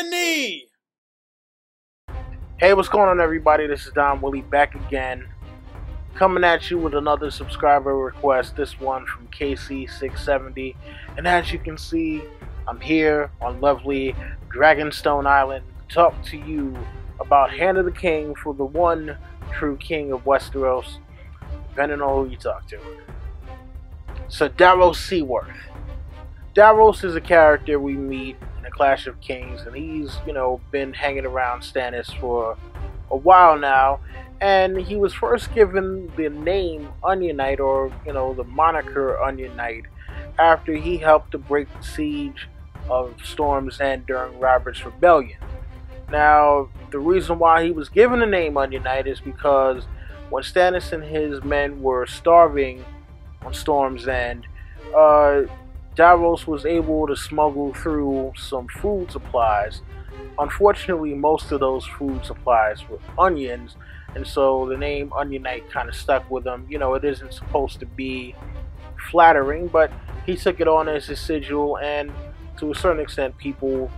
the knee. Hey, what's going on, everybody? This is Don Willie back again, coming at you with another subscriber request. This one from KC670, and as you can see, I'm here on lovely Dragonstone Island to talk to you about Hand of the King for the one true king of Westeros, depending on who you talk to. So Davos Seaworth. Davos is a character we meet in A Clash of Kings, and he's, been hanging around Stannis for a while now, and he was first given the name Onion Knight, or, the moniker Onion Knight, after he helped to break the siege of Storm's End during Robert's Rebellion. Now, the reason why he was given the name Onion Knight is because when Stannis and his men were starving on Storm's End, Davos was able to smuggle through some food supplies. Unfortunately, most of those food supplies were onions, and so the name Onion Knight kind of stuck with him. It isn't supposed to be flattering, but he took it on as his sigil, and to a certain extent, people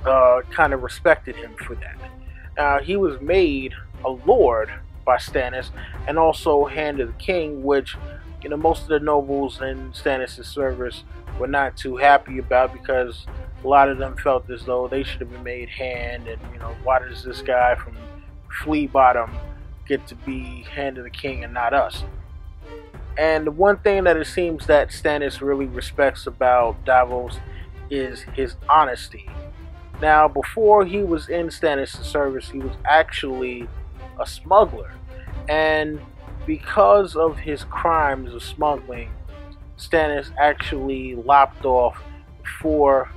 kind of respected him for that. He was made a lord by Stannis, and also Hand of the King, which most of the nobles in Stannis' service were not too happy about, because a lot of them felt as though they should have been made Hand, and why does this guy from Flea Bottom get to be Hand of the King and not us? And the one thing that it seems that Stannis really respects about Davos is his honesty. Now, before he was in Stannis' service, he was actually a smuggler, and because of his crimes of smuggling, Stannis actually lopped off 4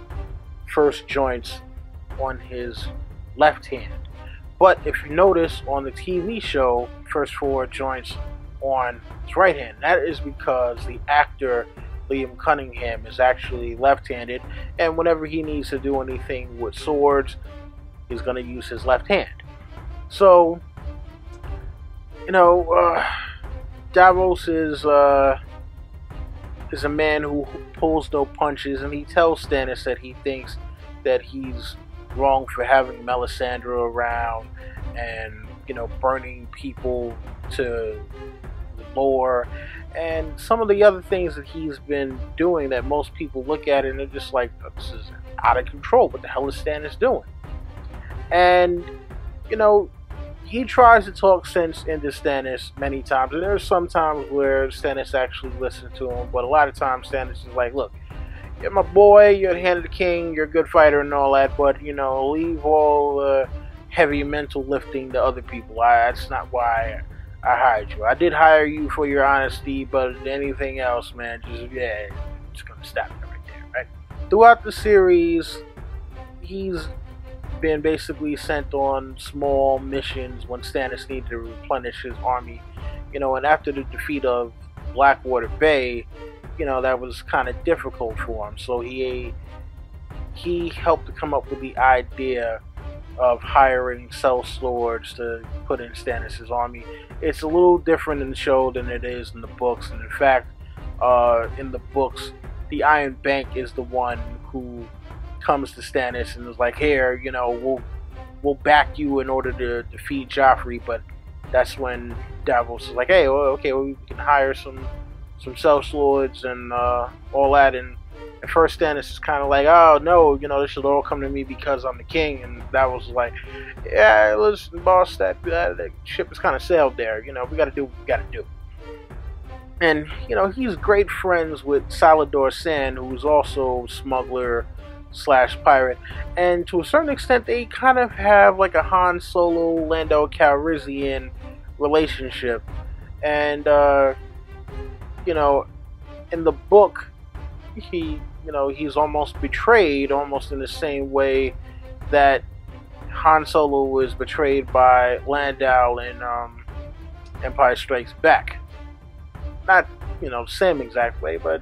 first joints on his left hand. But if you notice on the TV show, first 4 joints on his right hand. That is because the actor Liam Cunningham is actually left-handed, and whenever he needs to do anything with swords, he's going to use his left hand. So, Davos is a man who pulls no punches, and he tells Stannis that he thinks that he's wrong for having Melisandre around and, burning people to lore, and some of the other things that he's been doing that most people look at and they're just like, this is out of control. What the hell is Stannis doing? And, he tries to talk sense into Stannis many times, and there's some times where Stannis actually listens to him, but a lot of times Stannis is like, look, you're my boy, you're the Hand of the King, you're a good fighter and all that, but, leave all the heavy mental lifting to other people. That's not why I hired you. I did hire you for your honesty, but anything else, man, just gonna stop it right there, right? Throughout the series, he's been basically sent on small missions when Stannis needed to replenish his army, and after the defeat of Blackwater Bay, that was kind of difficult for him. So he helped to come up with the idea of hiring sellswords to put in Stannis' army. It's a little different in the show than it is in the books, and in fact, in the books, the Iron Bank is the one who comes to Stannis and is like, here, we'll back you in order to defeat Joffrey. But that's when Davos is like, hey, we can hire some sellswords and all that. And at first Stannis is kind of like, oh no, this should all come to me because I'm the king. And Davos is like, yeah, listen, boss, that ship is kind of sailed there. We got to do what we got to do. And he's great friends with Salladhor Saan, who's also smuggler / pirate, and to a certain extent they kind of have like a Han Solo Lando Calrissian relationship. And in the book, he's almost betrayed, almost in the same way that Han Solo was betrayed by Landau in Empire Strikes Back. Not same exact way, but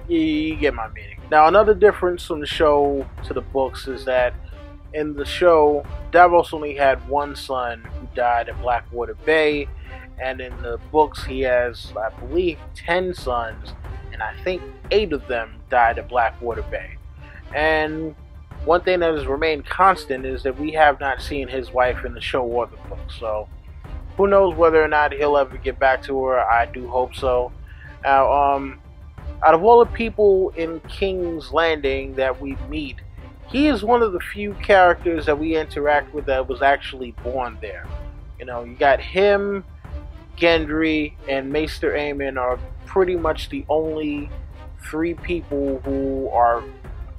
you get my meaning. Now, another difference from the show to the books is that in the show, Davos only had one son who died at Blackwater Bay, and in the books he has, I believe, 10 sons, and I think 8 of them died at Blackwater Bay. And one thing that has remained constant is that we have not seen his wife in the show or the book. So who knows whether or not he'll ever get back to her. I do hope so. Now, out of all the people in King's Landing that we meet, he is one of the few characters that we interact with that was actually born there. You know, you got him, Gendry, and Maester Aemon are pretty much the only three people who are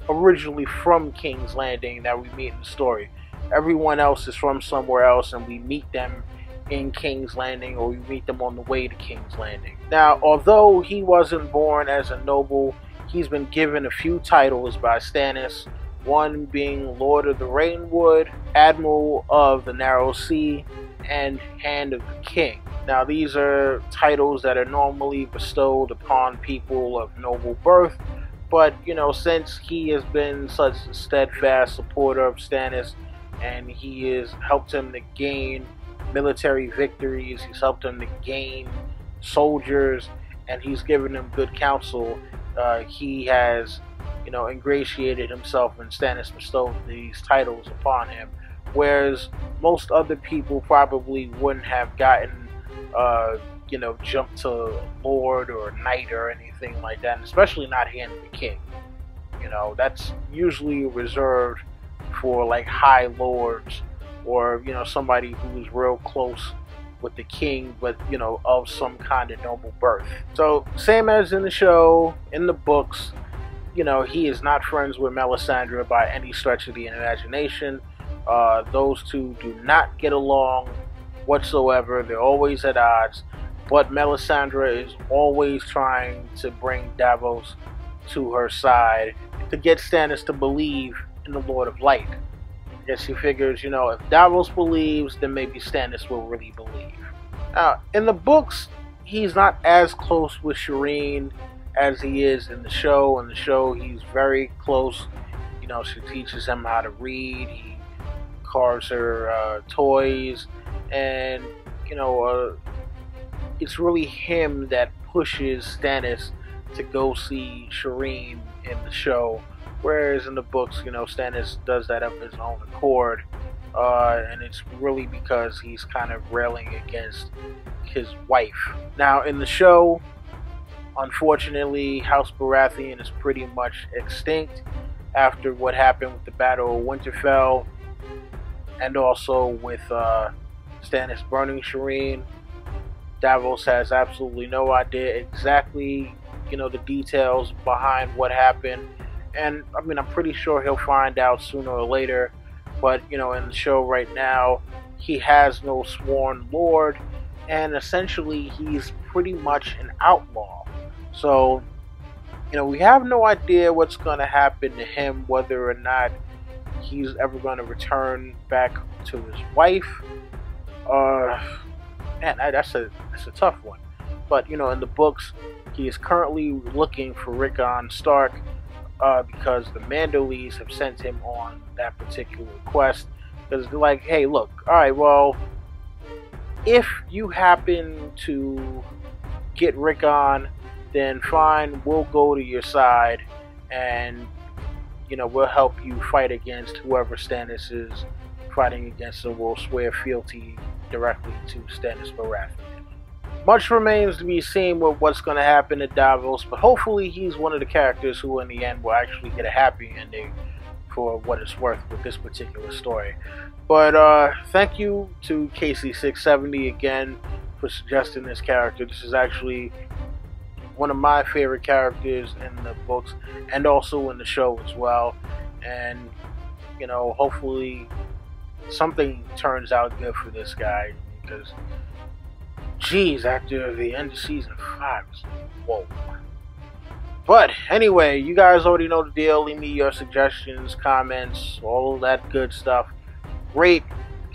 originally from King's Landing that we meet in the story. Everyone else is from somewhere else, and we meet them in King's Landing, or we meet them on the way to King's Landing. Now, although he wasn't born as a noble, he's been given a few titles by Stannis, one being Lord of the Rainwood, Admiral of the Narrow Sea, and Hand of the King. Now, these are titles that are normally bestowed upon people of noble birth, but, you know, since he has been such a steadfast supporter of Stannis, and he has helped him to gain military victories, he's helped him to gain soldiers, and he's given them good counsel, he has, you know, ingratiated himself, and Stannis bestowed these titles upon him, whereas most other people probably wouldn't have gotten, you know, jumped to Lord or Knight or anything like that, and especially not Hand of the King. You know, that's usually reserved for like high lords, or, you know, somebody who's real close with the king, but, you know, of some kind of noble birth. So, same as in the show, in the books, you know, he is not friends with Melisandre by any stretch of the imagination. Those two do not get along whatsoever. They're always at odds. But Melisandre is always trying to bring Davos to her side to get Stannis to believe in the Lord of Light. I guess she figures, you know, if Davos believes, then maybe Stannis will really believe. Now, in the books, he's not as close with Shireen as he is in the show. In the show, he's very close. You know, she teaches him how to read. He carves her toys. And, you know, it's really him that pushes Stannis to go see Shireen in the show. Whereas in the books, you know, Stannis does that of his own accord, and it's really because he's kind of railing against his wife. Now, in the show, unfortunately, House Baratheon is pretty much extinct after what happened with the Battle of Winterfell, and also with Stannis burning Shireen. Davos has absolutely no idea exactly, you know, the details behind what happened. And, I mean, I'm pretty sure he'll find out sooner or later. But, you know, in the show right now, he has no sworn lord. And essentially, he's pretty much an outlaw. So, you know, we have no idea what's going to happen to him, whether or not he's ever going to return back to his wife. Man, that's a tough one. But, you know, in the books, he is currently looking for Rickon Stark, because the Mandalese have sent him on that particular quest. Because they're like, hey, look, alright, well, if you happen to get Rickon, then fine, we'll go to your side, and, you know, we'll help you fight against whoever Stannis is fighting against, and we'll swear fealty directly to Stannis Baratheon. Much remains to be seen with what's going to happen to Davos, but hopefully he's one of the characters who in the end will actually get a happy ending for what it's worth with this particular story. But thank you to KC670 again for suggesting this character. This is actually one of my favorite characters in the books and also in the show as well. And, you know, hopefully something turns out good for this guy, because jeez, after the end of season 5, whoa. But anyway, you guys already know the deal. Leave me your suggestions, comments, all of that good stuff. Rate,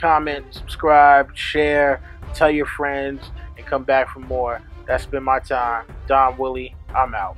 comment, subscribe, share, tell your friends, and come back for more. That's been my time. Don Willie, I'm out.